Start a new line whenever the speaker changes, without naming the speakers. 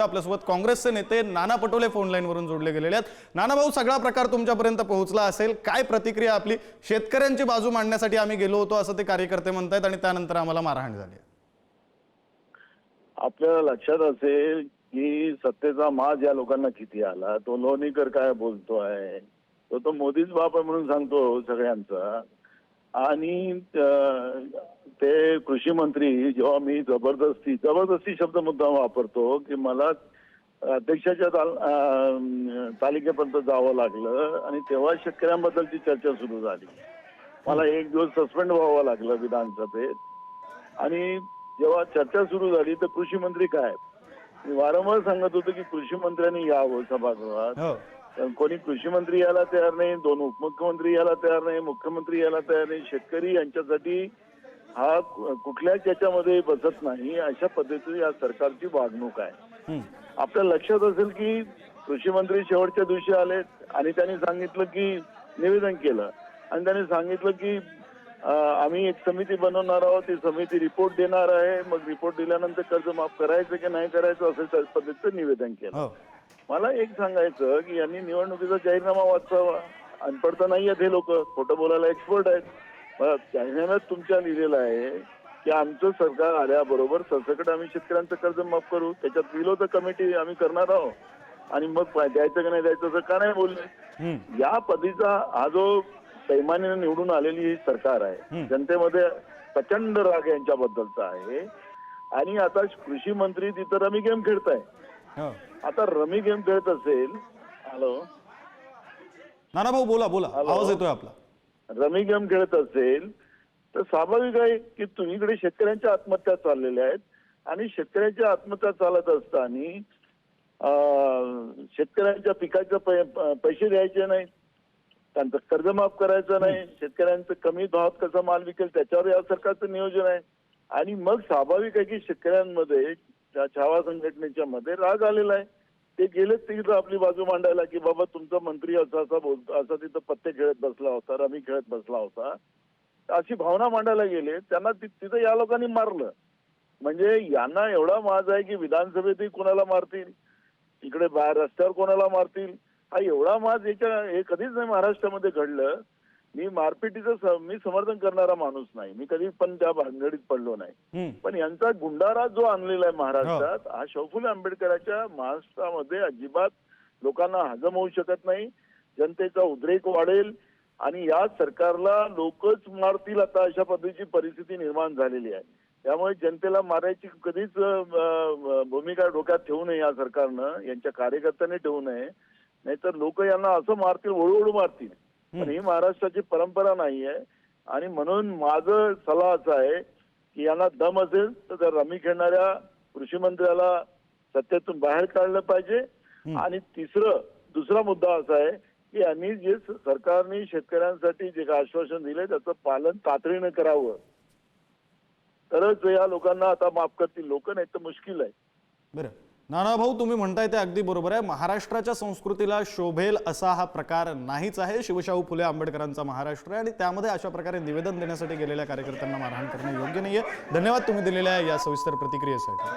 आपल्यासोबत काँग्रेसचे नेते नाना पटोले फोन लाईन वरून जोडले गेलेले आहेत। नाना भाऊ, सगळा प्रकार तुमच्यापर्यंत पोहोचला असेल, काय प्रतिक्रिया आपली? शेतकऱ्यांची बाजू मांडण्यासाठी आम्ही गेलो होतो असं ते कार्यकर्ते म्हणतात आणि त्यानंतर आम्हाला मारहाण झाली।
आपल्याला लक्षात असेल की सत्तेचा माज या लोकांना किती आला। तो लोणीकर काय बोलतोय, तो मोदीच बाप आहे म्हणून सांगतो सगळ्यांचा। आणि ते कृषी मंत्री जेव्हा मी जबरदस्ती शब्द मुद्दाम वापरतो की मला अध्यक्षाच्या तालिकेपर्यंत जावं लागलं आणि तेव्हा शेतकऱ्यांबद्दलची चर्चा सुरू झाली। मला एक दिवस सस्पेंड व्हावं लागलं विधानसभेत। आणि जेव्हा चर्चा सुरू झाली तर कृषी मंत्री काय, मी वारंवार सांगत होतो की कृषी मंत्र्यांनी यावं सभागृहात। कोणी कृषी मंत्री यायला तयार नाही, दोन उपमुख्यमंत्री यायला तयार नाही, मुख्यमंत्री यायला तयार नाही। शेतकरी यांच्यासाठी हा कुठल्याच याच्यामध्ये बसत नाही, अशा पद्धतीने या सरकारची वागणूक आहे। आपल्या लक्षात असेल की कृषी मंत्री शेवटच्या दिवशी आले आणि त्यांनी सांगितलं की निवेदन केलं आणि त्यांनी सांगितलं की आम्ही एक समिती बनवणार आहोत, ती समिती रिपोर्ट देणार आहे, मग रिपोर्ट दिल्यानंतर कर्ज माफ करायचं की नाही करायचं असं त्या पद्धतीचं निवेदन केलं। मला एक सांगायचं की यांनी निवडणुकीचा जाहीरनामा वाचावा। अनपढ तर नाही आहेत हे लोक, खोटं बोलायला एक्सपर्ट आहेत। जाहीरनाम्यात तुमच्या लिहिलेलं आहे की आमचं सरकार आल्याबरोबर सरसकट आम्ही शेतकऱ्यांचं कर्ज माफ करू, त्याच्यात विलो तर कमिटी आम्ही करणार आहोत आणि मग द्यायचं की नाही द्यायचं असं का नाही बोलले। या पद्धतीचा हा जो पैमाने निवडून आलेली ही सरकार आहे, जनतेमध्ये प्रचंड राग यांच्याबद्दलचा आहे। आणि आता कृषी मंत्री तिथं रमी गेम खेळताय। आता रमी गेम खेळत असेल, हॅलो
नाना भाऊ बोला बोला, आवाज येतोय आपला।
रमी गेम खेळत असेल तर स्वाभाविक आहे की तुम्हीकडे शेतकऱ्यांच्या आत्महत्या चाललेल्या आहेत आणि शेतकऱ्यांच्या आत्महत्या चालत असताना शेतकऱ्यांच्या पिकाचे पैसे द्यायचे नाहीत, त्यांचं कर्ज माफ करायचं नाही, शेतकऱ्यांचं कमी भावात कसा माल विकेल त्याच्यावर या सरकारचं नियोजन आहे। आणि मग स्वाभाविक आहे की शेतकऱ्यांमध्ये त्या छावा संघटनेच्या मध्ये राग आलेला आहे। ते गेलेच तिथं आपली बाजू मांडायला की बाबा तुमचा मंत्री असा असा बोलतो, असा तिथं पत्ते खेळत बसला होता, रमी खेळत बसला होता, अशी भावना मांडायला गेले। त्यांना तिथं या लोकांनी मारलं। म्हणजे यांना एवढा माज आहे की विधानसभेतही कोणाला मारतील, इकडे बाहेर रस्त्यावर कोणाला मारतील, हा एवढा माज हे कधीच नाही महाराष्ट्रामध्ये घडलं। मी मारपिटीचं मी समर्थन करणारा माणूस नाही, मी कधी पण त्या भानगडीत पडलो नाही, पण यांचा गुंडारा जो आणलेला आहे महाराष्ट्रात, हा शौफुले आंबेडकरांच्या महाराष्ट्रामध्ये अजिबात लोकांना हजम होऊ शकत नाही। जनतेचा उद्रेक वाढेल आणि या सरकारला लोकच मारतील आता अशा पद्धतीची परिस्थिती निर्माण झालेली आहे। त्यामुळे जनतेला मारायची कधीच भूमिका डोक्यात ठेवू नये या सरकारनं, यांच्या कार्यकर्त्यांनी ठेवू नये, नाहीतर लोक यांना असं मारतील, ओळू मारतील। पण ही महाराष्ट्राची परंपरा नाही आहे। आणि म्हणून माझं सल्ला असा आहे की यांना दम असेल तर रमी खेळणाऱ्या कृषी मंत्र्याला सत्तेतून बाहेर काढलं पाहिजे। आणि दुसरा मुद्दा असा आहे की यांनी जे सरकारने शेतकऱ्यांसाठी जे आश्वासन दिले त्याचं पालन तातडीनं करावं, तरच या लोकांना आता माफ करतील लोक, नाही तर मुश्किल आहे।
बरं नाना भाऊ, तुम्ही म्हणताय ते अगदी बरोबर आहे। महाराष्ट्राच्या संस्कृतीला शोभेल असा हा प्रकार नाहीच आहे। शिवशाहू फुले आंबेडकरांचा महाराष्ट्र आहे आणि त्यामध्ये अशा प्रकारे निवेदन देण्यासाठी गेलेल्या कार्यकर्त्यांना मारहाण करणे योग्य नाहीये। धन्यवाद तुम्ही दिलेल्या या सविस्तर प्रतिक्रियेसाठी।